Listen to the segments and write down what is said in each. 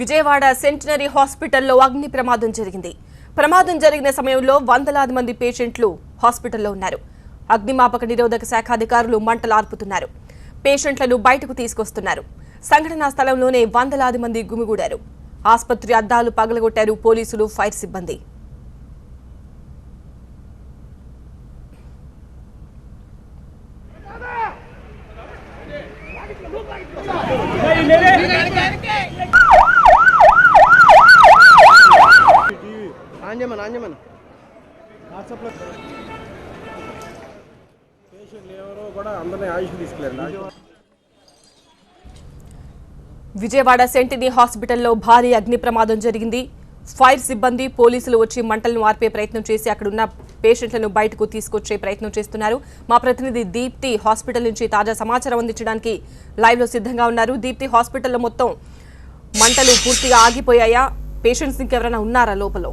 Vijayawada centenary హాస్పిటల్లో అగ్ని ప్రమాదం జరిగింది. ప్రమాదం జరిగిన సమయంలో వందలాది మంది పేషెంట్లు హాస్పిటల్లో ఉన్నారు. అగ్నిమాపక నిరోధక శాఖ అధికారులు మంటలు ఆర్పుతున్నారు. పేషెంట్లను బయటకు తీసుకొస్తున్నారు. సంఘటనా స్థలంలోనే వందలాది మంది గుమిగూడారు. ఆసుపత్రి అద్దాలు పగలగొట్టారు పోలీసులు, ఫైర్ సిబ్బంది. విజయవాడ సెంటినీ హాస్పిటల్లో భారీ అగ్ని ప్రమాదం జరిగింది. ఫైర్ సిబ్బంది, పోలీసులు వచ్చి మంటలను ఆర్పే ప్రయత్నం చేసి అక్కడున్న పేషెంట్లను బయటకు తీసుకొచ్చే ప్రయత్నం చేస్తున్నారు. మా ప్రతినిధి దీప్తి హాస్పిటల్ నుంచి తాజా సమాచారం అందించడానికి లైవ్ లో సిద్ధంగా ఉన్నారు. దీప్తి, హాస్పిటల్లో మొత్తం మంటలు పూర్తిగా ఆగిపోయాయా? పేషెంట్స్ ఇంకెవరైనా ఉన్నారా లోపల?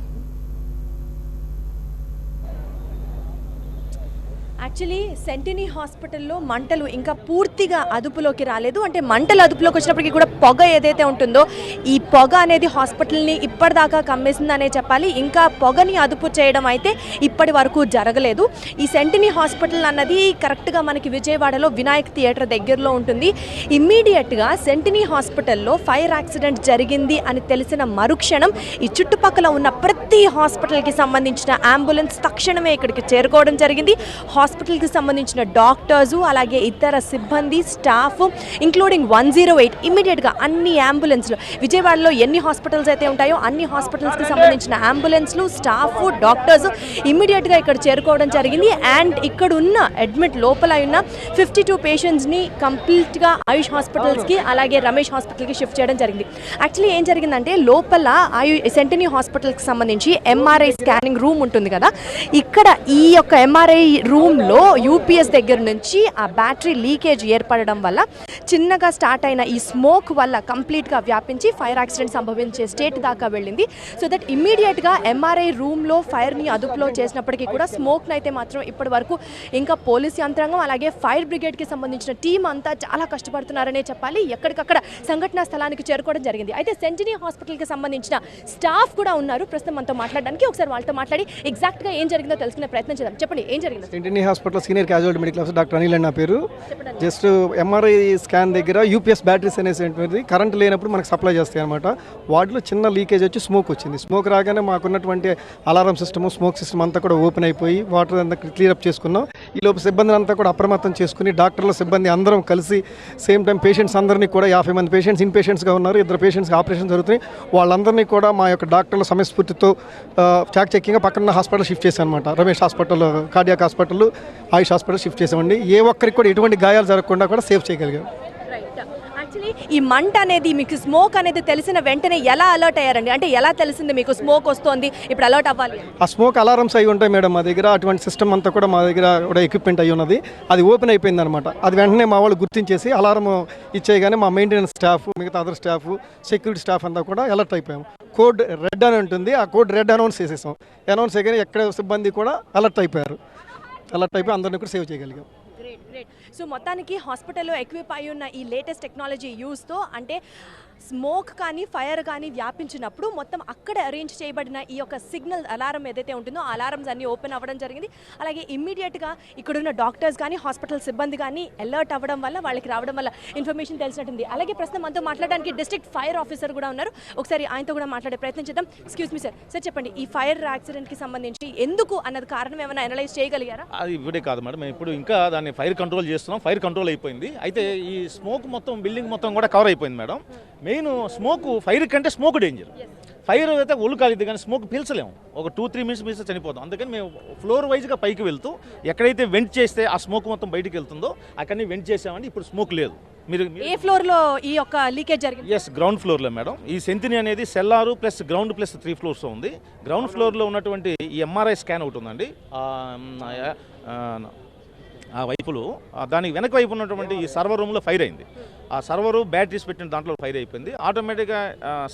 యాక్చువల్లీ సెంటినీ హాస్పిటల్లో మంటలు ఇంకా పూర్తిగా అదుపులోకి రాలేదు. అంటే మంటలు అదుపులోకి వచ్చినప్పటికీ కూడా పొగ ఏదైతే ఉంటుందో ఈ పొగ అనేది హాస్పిటల్ని ఇప్పటిదాకా కమ్మేసిందనే చెప్పాలి. ఇంకా పొగని అదుపు చేయడం అయితే ఇప్పటి వరకు జరగలేదు. ఈ సెంటినీ హాస్పిటల్ అన్నది కరెక్ట్గా మనకి విజయవాడలో వినాయక్ థియేటర్ దగ్గరలో ఉంటుంది. ఇమ్మీడియట్గా సెంటినీ హాస్పిటల్లో ఫైర్ యాక్సిడెంట్ జరిగింది అని తెలిసిన మరుక్షణం ఈ చుట్టుపక్కల ఉన్న ప్రతి హాస్పిటల్కి సంబంధించిన అంబులెన్స్ తక్షణమే ఇక్కడికి చేరుకోవడం జరిగింది. హాస్పిటల్కి సంబంధించిన డాక్టర్సు, అలాగే ఇతర సిబ్బంది, స్టాఫ్, ఇంక్లూడింగ్ 108 ఇమ్మీడియట్గా అన్ని అంబులెన్స్లు, విజయవాడలో ఎన్ని హాస్పిటల్స్ అయితే ఉంటాయో అన్ని హాస్పిటల్స్కి సంబంధించిన అంబులెన్స్లు, స్టాఫ్, డాక్టర్స్ ఇమ్మీడియట్గా ఇక్కడ చేరుకోవడం జరిగింది. అండ్ ఇక్కడ ఉన్న అడ్మిట్ లోపల ఉన్న 52 పేషెంట్స్ని కంప్లీట్గా ఆయుష్ హాస్పిటల్స్కి అలాగే రమేష్ హాస్పిటల్కి షిఫ్ట్ చేయడం జరిగింది. యాక్చువల్లీ ఏం జరిగిందంటే లోపల సెంటినీ హాస్పిటల్కి సంబంధించి ఎంఆర్ఐ స్కానింగ్ రూమ్ ఉంటుంది కదా, ఇక్కడ ఈ యొక్క ఎంఆర్ఐ రూమ్లో యూపీఎస్ దగ్గర నుంచి ఆ బ్యాటరీ లీకేజ్ ఏర్పడడం వల్ల చిన్నగా స్టార్ట్ అయిన ఈ స్మోక్ వల్ల కంప్లీట్గా వ్యాపించి ఫైర్ యాక్సిడెంట్ సంభవించే స్టేట్ దాకా వెళ్ళింది. సో దట్ ఇమ్మీడియట్గా ఎంఆర్ఐ రూమ్లో ఫైర్ని అదుపులో చేసినప్పటికీ కూడా స్మోక్ని అయితే మాత్రం ఇప్పటి వరకు ఇంకా పోలీస్ యంత్రాంగం అలాగే ఫైర్ బ్రిగేడ్కి సంబంధించిన టీం అంతా చాలా కష్టపడుతున్నారనే చెప్పాలి. ఎక్కడికక్కడ సంఘటనా స్థలానికి చేరుకోవడం జరిగింది. అయితే సెంటినీ హాస్పిటల్కి సంబంధించిన స్టాఫ్ కూడా ఉన్నారు ప్రస్తుతం మనతో మాట్లాడడానికి. ఒకసారి వాళ్ళతో మాట్లాడి ఎగ్జాక్ట్గా ఏం జరిగిందో తెలుసుకునే ప్రయత్నం చేద్దాం. చెప్పండి, ఏం జరిగింది? Sentini hospital senior casualty medical officer doctor Anil అని నా పేరు. జస్ట్ ఎంఆర్ఐ స్కాన్ దగ్గర యూపీఎస్ బ్యాటరీస్ అనేసి కరెంట్ లేనప్పుడు మనకు సప్లై చేస్తాయి అనమాట. వాటిలో చిన్న లీకేజ్ వచ్చి స్మోక్ వచ్చింది. స్మోక్ రాగానే మాకున్నటువంటి అలారం సిస్టమ్, స్మోక్ సిస్టమ్ అంతా కూడా ఓపెన్ అయిపోయి వాటర్ అంతా క్లియర్ అప్ చేసుకున్నాం. ఈ లోపు సిబ్బందిని అంతా కూడా అప్రమత్తం చేసుకుని డాక్టర్ల సిబ్బంది అందరం కలిసి సేమ్ టైం పేషెంట్స్ అందరినీ కూడా 50 మంది పేషెంట్స్ ఇన్ పేషెంట్స్గా ఉన్నారు. 2 పేషెంట్స్కి ఆపరేషన్ జరుగుతున్నాయి. వాళ్ళందరినీ కూడా మా యొక్క డాక్టర్ల సమయస్ఫూర్తితో చాకచక్యంగా పక్కన హాస్పిటల్ షిఫ్ట్ చేశాను అనమాట. రమేష్ హాస్పిటల్, కార్డియాక్ హాస్పిటల్, ఆయుష్ హాస్పిటల్ షిఫ్ట్ చేసామండి. ఏ ఒక్కరికి కూడా ఎటువంటి గాయాలు జరగకుండా కూడా సేవ్ చేయగలిగాం. యాక్చువల్లీ ఈ మంట అనేది మీకు స్మోక్ అనేది తెలిసిన వెంటనే ఎలా అలర్ట్ అయ్యారండి? అంటే ఎలా తెలిసింది మీకు స్మోక్ వస్తుంది, ఇప్పుడు అలర్ట్ అవ్వాలి? ఆ స్మోక్ అలారమ్స్ అయి ఉంటాయి మేడం మా దగ్గర. అటువంటి సిస్టమ్ అంతా కూడా మా దగ్గర కూడా ఎక్విప్మెంట్ అయి ఉన్నది. అది ఓపెన్ అయిపోయింది అనమాట. అది వెంటనే మా వాళ్ళు గుర్తించేసి అలారం ఇచ్చేయగానే మా మెయింటెనెన్స్ స్టాఫ్, మిగతా అదర్ స్టాఫ్, సెక్యూరిటీ స్టాఫ్ అంతా కూడా అలర్ట్ అయిపోయాం. కోడ్ రెడ్ అని ఉంటుంది, ఆ కోడ్ రెడ్ అనౌన్స్ చేసేసాం. అనౌన్స్ చేయగానే ఎక్కడ సిబ్బంది కూడా అలర్ట్ అయిపోయారు. అలర్ట్ అయిపోయి అందరినీ కూడా సేవ్ చేయగలిగాం. సో మొత్తానికి హాస్పిటల్లో ఎక్విప్ అయి ఉన్న ఈ లేటెస్ట్ టెక్నాలజీ యూస్తో అంటే స్మోక్ కానీ ఫైర్ కానీ వ్యాపించినప్పుడు మొత్తం అక్కడ అరేంజ్ చేయబడిన ఈ యొక్క సిగ్నల్ అలారం ఏదైతే ఉంటుందో ఆ అలారమ్స్ అన్నీ ఓపెన్ అవ్వడం జరిగింది. అలాగే ఇమ్మీడియట్గా ఇక్కడున్న డాక్టర్స్ కానీ హాస్పిటల్ సిబ్బంది కానీ అలర్ట్ అవ్వడం వల్ల వాళ్ళకి రావడం వల్ల ఇన్ఫర్మేషన్ తెలిసినట్టుంది. అలాగే ప్రస్తుతం మనతో మాట్లాడడానికి డిస్ట్రిక్ట్ ఫైర్ ఆఫీసర్ కూడా ఉన్నారు. ఒకసారి ఆయనతో కూడా మాట్లాడే ప్రయత్నం చేద్దాం. ఎక్స్క్యూజ్ మీ సార్, చెప్పండి, ఈ ఫైర్ యాక్సిడెంట్కి సంబంధించి ఎందుకు అన్నది కారణం ఏమైనా అనలైజ్ చేయగలిగారా? అది ఇప్పుడే కాదు మేడం, మేము ఇప్పుడు ఇంకా దాన్ని ఫైర్ కంట్రోల్ చేస్తున్నాం. ఫైర్ కంట్రోల్ అయిపోయింది. అయితే ఈ స్మోక్ మొత్తం బిల్డింగ్ మొత్తం కూడా కవర్ అయిపోయింది మేడం. మెయిన్ స్మోక్, ఫైర్ కంటే స్మోక్ డేంజర్. ఫైర్ అయితే ఒళ్ళు కాలిద్ది కానీ స్మోక్ పీల్చలేము. ఒక 2-3 మినిట్స్ చనిపోతాం. అందుకని మేము ఫ్లోర్ వైజ్గా పైకి వెళ్తూ ఎక్కడైతే వెంట్ చేస్తే ఆ స్మోక్ మొత్తం బయటికి వెళ్తుందో అక్కడిని వెంట్ చేసామండి. ఇప్పుడు స్మోక్ లేదు. మీరు ఏ ఫ్లోర్లో ఈ యొక్క లీకేజ్ జరిగింది? ఎస్, గ్రౌండ్ ఫ్లోర్లో మేడం. ఈ సెంటినీ అనేది cellar plus ground plus 3 floors ఉంది. గ్రౌండ్ ఫ్లోర్లో ఉన్నటువంటి ఈ ఎంఆర్ఐ స్కాన్ ఒకటి ఉందండి. ఆ వైపులో దానికి వెనక వైపు ఉన్నటువంటి ఈ సర్వర్ రూమ్లో ఫైర్ అయింది. ఆ సర్వరు బ్యాటరీస్ పెట్టిన దాంట్లో ఫైర్ అయిపోయింది. ఆటోమేటిక్గా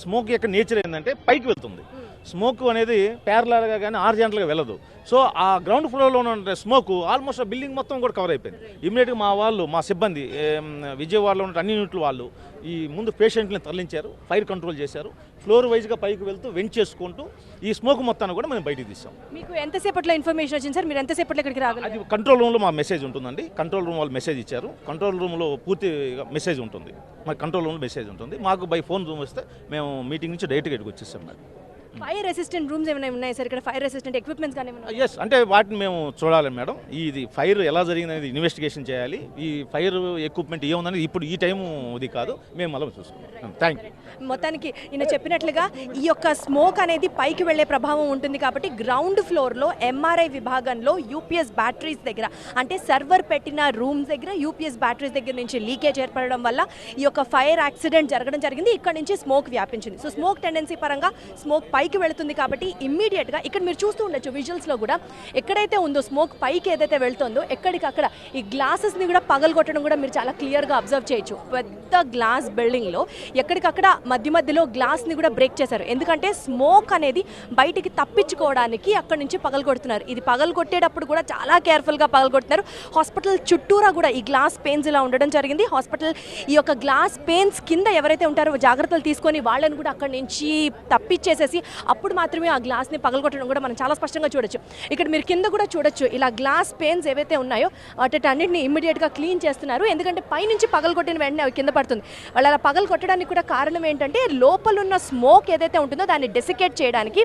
స్మోక్ యొక్క నేచర్ ఏంటంటే పైకి వెళ్తుంది. స్మోక్ అనేది ప్యారలల్గా కానీ హారిజాంటల్గా వెళ్ళదు. సో ఆ గ్రౌండ్ ఫ్లోర్లో ఉన్న స్మోక్ ఆల్మోస్ట్ ఆ బిల్డింగ్ మొత్తం కూడా కవర్ అయిపోయింది. ఇమ్మీడియట్గా మా సిబ్బంది విజయవాడలో ఉన్న అన్ని యూనిట్ల వాళ్ళు ఈ ముందు పేషెంట్ని తరలించారు, ఫైర్ కంట్రోల్ చేశారు, ఫ్లోర్ వైజ్గా పైకి వెళ్తూ వెంట్ చేసుకుంటూ ఈ స్మోక్ మొత్తాన్ని కూడా మనం బయటికి తీసాం. మీకు ఎంతసేపట్లో ఇన్ఫర్మేషన్ వచ్చింది సార్? మీరు ఎంతసేపట్లో ఇక్కడికి రాగలరు? అది కంట్రోల్ రూమ్లో మా మెసేజ్ ఉంటుందండి. కంట్రోల్ రూమ్ వాళ్ళు మెసేజ్ ఇచ్చారు. కంట్రోల్ రూమ్లో పూర్తి మెసేజ్ ఉంటుంది. మా కంట్రోల్ రూమ్లో మెసేజ్ ఉంటుంది. మాకు బై ఫోన్ రూమ్ వస్తే మేము మీటింగ్ నుంచి డైరెక్ట్గా ఇక్కడికి వచ్చేసాం మేడం. ఫైర్ రెసిస్టెంట్ రూమ్స్ ఏమైనా ఉన్నాయి సార్ ఇక్కడ? ఫైర్ రెసిస్టెంట్ ఎక్విప్మెంట్స్ కానీ ఏమైనా? ఎస్, అంటే వాటిని మేము చూడాలి మేడం. ఇది ఫైర్ ఎలా జరిగిందనేది ఇన్వెస్టిగేషన్ చేయాలి. ఈ ఫైర్ ఎక్విప్మెంట్ ఏముందనేది ఇప్పుడు ఈ టైం ఇది కాదు, మేము మళ్ళీ చూసుకుంటాం. Thank you. మొత్తానికి ఈయన చెప్పినట్లుగా ఈ యొక్క స్మోక్ అనేది పైకి వెళ్లే ప్రభావం ఉంటుంది కాబట్టి గ్రౌండ్ ఫ్లోర్లో ఎంఆర్ఐ విభాగంలో యూపీఎస్ బ్యాటరీస్ దగ్గర, అంటే సర్వర్ పెట్టిన రూమ్స్ దగ్గర యూపీఎస్ బ్యాటరీస్ దగ్గర నుంచి లీకేజ్ ఏర్పడడం వల్ల ఈ యొక్క ఫైర్ యాక్సిడెంట్ జరగడం జరిగింది. ఇక్కడ నుంచి స్మోక్ వ్యాపించింది. సో స్మోక్ టెండెన్సీ పరంగా స్మోక్ పైకి వెళుతుంది కాబట్టి ఇమ్మీడియట్గా ఇక్కడ మీరు చూస్తూ ఉండొచ్చు విజువల్స్లో కూడా ఎక్కడైతే ఉందో స్మోక్ పైకి ఏదైతే వెళ్తుందో ఎక్కడికక్కడ ఈ గ్లాసెస్ని కూడా పగలగొట్టడం కూడా మీరు చాలా క్లియర్గా అబ్జర్వ్ చేయొచ్చు. పెద్ద గ్లాస్ బిల్డింగ్లో ఎక్కడికక్కడ మధ్యలో గ్లాస్ని కూడా బ్రేక్ చేశారు. ఎందుకంటే స్మోక్ అనేది బయటికి తప్పించుకోవడానికి అక్కడ నుంచి పగలగొడుతున్నారు. ఇది పగలగొట్టేటప్పుడు కూడా చాలా కేర్ఫుల్గా పగలగొడుతున్నారు. హాస్పిటల్ చుట్టూరా కూడా ఈ గ్లాస్ పెయిన్స్ ఇలా ఉండడం జరిగింది. హాస్పిటల్ ఈ యొక్క గ్లాస్ పెయిన్స్ కింద ఎవరైతే ఉంటారో జాగ్రత్తలు తీసుకొని వాళ్ళని కూడా అక్కడి నుంచి తప్పించేసేసి అప్పుడు మాత్రమే ఆ గ్లాస్ని పగలగొట్టడం కూడా మనం చాలా స్పష్టంగా చూడొచ్చు. ఇక్కడ మీరు కింద కూడా చూడొచ్చు ఇలా గ్లాస్ పెయిన్స్ ఏవైతే ఉన్నాయో వాటన్నిటిని ఇమ్మీడియట్గా క్లీన్ చేస్తున్నారు. ఎందుకంటే పైనుంచి పగలగొట్టిన వెంటనే అవి కింద పడుతుంది. వాళ్ళు అలా పగలగొట్టడానికి కూడా కారణం ఏంటంటే లోపలున్న స్మోక్ ఏదైతే ఉంటుందో దాన్ని డెసికేట్ చేయడానికి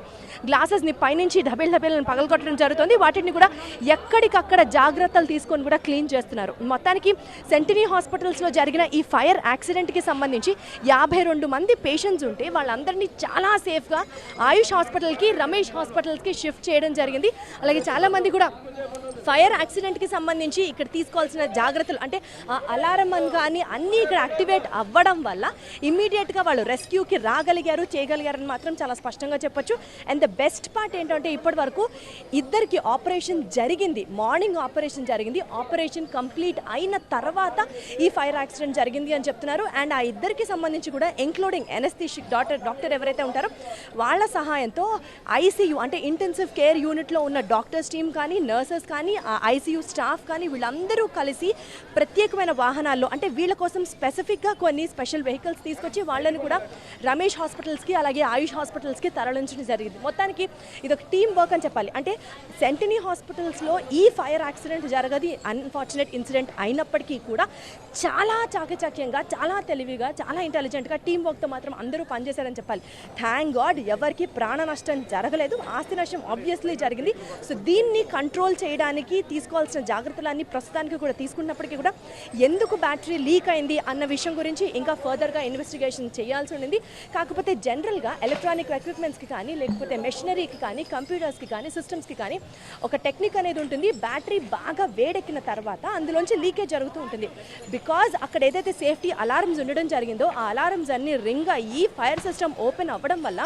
గ్లాసెస్ని పైనుంచి డబేలను పగలగొట్టడం జరుగుతుంది. వాటిని కూడా ఎక్కడికక్కడ జాగ్రత్తలు తీసుకొని కూడా క్లీన్ చేస్తున్నారు. మొత్తానికి సెంటినీ హాస్పిటల్స్లో జరిగిన ఈ ఫైర్ యాక్సిడెంట్కి సంబంధించి 52 మంది పేషెంట్స్ ఉంటే వాళ్ళందరినీ చాలా సేఫ్గా ఆయుష్ హాస్పిటల్కి, రమేష్ హాస్పిటల్స్కి షిఫ్ట్ చేయడం జరిగింది. అలాగే చాలామంది కూడా ఫైర్ యాక్సిడెంట్కి సంబంధించి ఇక్కడ తీసుకోవాల్సిన జాగ్రత్తలు అంటే అలారం అని కానీ అన్నీ ఇక్కడ యాక్టివేట్ అవ్వడం వల్ల ఇమ్మీడియట్గా వాళ్ళు రెస్క్యూకి చేయగలిగారని మాత్రం చాలా స్పష్టంగా చెప్పొచ్చు. అండ్ ద బెస్ట్ పార్ట్ ఏంటంటే ఇప్పటి వరకు ఇద్దరికి ఆపరేషన్ జరిగింది. మార్నింగ్ ఆపరేషన్ జరిగింది. ఆపరేషన్ కంప్లీట్ అయిన తర్వాత ఈ ఫైర్ యాక్సిడెంట్ జరిగింది అని చెప్తున్నారు. అండ్ ఆ ఇద్దరికి సంబంధించి కూడా ఇంక్లూడింగ్ ఎనస్థీషిక్ డాక్టర్ ఎవరైతే ఉంటారో వాళ్ళ సహాయంతో ఐసీయూ అంటే ఇంటెన్సివ్ కేర్ యూనిట్లో ఉన్న డాక్టర్స్ టీమ్ కానీ, నర్సెస్ కానీ, ఐసీయూ స్టాఫ్ కానీ వీళ్ళందరూ కలిసి ప్రత్యేకమైన వాహనాల్లో అంటే వీళ్ళ కోసం స్పెసిఫిక్గా కొన్ని స్పెషల్ వెహికల్స్ తీసుకొచ్చి వాళ్ళని కూడా రమేష్ హాస్పిటల్స్కి అలాగే ఆయుష్ హాస్పిటల్స్కి తరలించడం జరిగింది. మొత్తానికి ఇది ఒక టీమ్ వర్క్ అని చెప్పాలి. అంటే సెంటినీ హాస్పిటల్స్లో ఈ ఫైర్ యాక్సిడెంట్ జరగది అన్ఫార్చునేట్ ఇన్సిడెంట్ అయినప్పటికీ కూడా చాలా చాకచక్యంగా, చాలా తెలివిగా, చాలా ఇంటెలిజెంట్గా టీమ్ వర్క్తో మాత్రం అందరూ పనిచేశారని చెప్పాలి. థ్యాంక్ గాడ్ ఎవరికి ప్రాణ నష్టం జరగలేదు. ఆస్తి నష్టం ఆబ్వియస్లీ జరిగింది. సో దీన్ని కంట్రోల్ చేయడానికి తీసుకోవాల్సిన జాగ్రత్తలన్నీ ప్రస్తుతానికి కూడా తీసుకున్నప్పటికీ కూడా ఎందుకు బ్యాటరీ లీక్ అయింది అన్న విషయం గురించి ఇంకా ఫర్దర్గా ఇన్వెస్టిగేషన్ చేయాల్సి ఉండింది. కాకపోతే జనరల్గా ఎలక్ట్రానిక్ ఎక్విప్మెంట్స్కి కానీ, లేకపోతే మెషినరీకి కానీ, కంప్యూటర్స్కి కానీ, సిస్టమ్స్కి కానీ ఒక టెక్నిక్ అనేది ఉంటుంది. బ్యాటరీ బాగా వేడెక్కిన తర్వాత అందులోంచి లీకేజ్ జరుగుతూ ఉంటుంది. బికాజ్ అక్కడ ఏదైతే సేఫ్టీ అలారమ్స్ ఉండడం జరిగిందో ఆ అలారమ్స్ అన్ని రింగ్ అయ్యి ఫైర్ సిస్టమ్ ఓపెన్ అవ్వడం వల్ల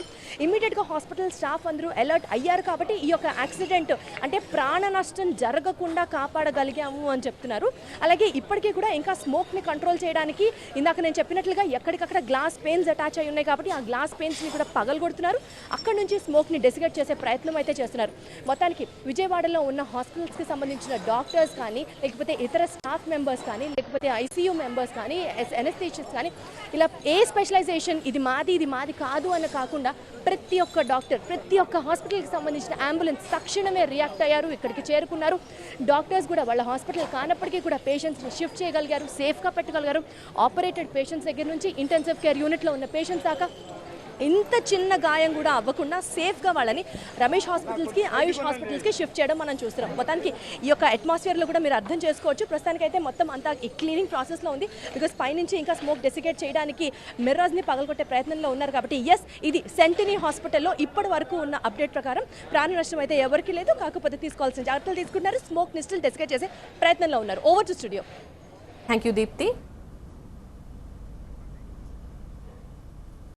ఇమ్మీడియట్గా హాస్పిటల్ స్టాఫ్ అందరూ అలర్ట్ అయ్యారు. కాబట్టి ఈ యొక్క యాక్సిడెంట్ అంటే ప్రాణ నష్టం జరగకుండా కాపాడగలిగాము అని చెప్తున్నారు. అలాగే ఇప్పటికీ కూడా ఇంకా స్మోక్ని కంట్రోల్ చేయడానికి ఇందాక నేను చెప్పినట్లుగా ఎక్కడికక్కడ గ్లాస్ పెయిన్స్ అటాచ్ అయి ఉన్నాయి కాబట్టి ఆ గ్లాస్ పెయిన్స్ని కూడా పగలగొడుతున్నారు. అక్కడ నుంచి స్మోక్ని డెసిగేట్ చేసే ప్రయత్నం అయితే చేస్తున్నారు. మొత్తానికి విజయవాడలో ఉన్న హాస్పిటల్స్కి సంబంధించిన డాక్టర్స్ కానీ, లేకపోతే ఇతర స్టాఫ్ మెంబర్స్ కానీ, లేకపోతే ఐసీయూ మెంబర్స్ కానీ, ఎనస్థీషియస్ట్ కానీ ఇలా ఏ స్పెషలైజేషన్ ఇది మాది కాదు అని కాకుండా ప్రతి ఒక్క డాక్టర్, ప్రతి ఒక్క హాస్పిటల్కి సంబంధించిన అంబులెన్స్ తక్షణమే రియాక్ట్ అయ్యారు, ఇక్కడికి చేరుకున్నారు. డాక్టర్స్ కూడా వాళ్ళ హాస్పిటల్ కానప్పటికీ కూడా పేషెంట్స్ని షిఫ్ట్ చేయగలిగారు, సేఫ్గా పెట్టగలిగారు. ఆపరేటెడ్ పేషెంట్స్ దగ్గర నుంచి ఇంటెన్సివ్ కేర్ యూనిట్లో ఉన్న పేషెంట్స్ దాకా ఇంత చిన్న గాయం కూడా అవ్వకుండా సేఫ్గా వాళ్ళని రమేష్ హాస్పిటల్స్కి, ఆయుష్ హాస్పిటల్స్కి షిఫ్ట్ చేయడం మనం చూస్తున్నాం. మొత్తానికి ఈ యొక్క అట్మాస్ఫియర్లో కూడా మీరు అర్థం చేసుకోవచ్చు. ప్రస్తుతానికైతే మొత్తం అంతా ఈ క్లీనింగ్ ప్రాసెస్లో ఉంది. బికాస్ పైనుంచి ఇంకా స్మోక్ డెసికేట్ చేయడానికి మిర్రర్స్ని పగలగొట్టే ప్రయత్నంలో ఉన్నారు. కాబట్టి ఇది సెంటినీ హాస్పిటల్లో ఇప్పటి వరకు ఉన్న అప్డేట్ ప్రకారం ప్రాణ నష్టం అయితే ఎవరికి లేదు. కాకపోతే తీసుకోవాల్సిన జాగ్రత్తలు తీసుకుంటున్నారు. స్మోక్ స్టిల్ డెసికేట్ చేసే ప్రయత్నంలో ఉన్నారు. Over to studio. Thank you Deepti.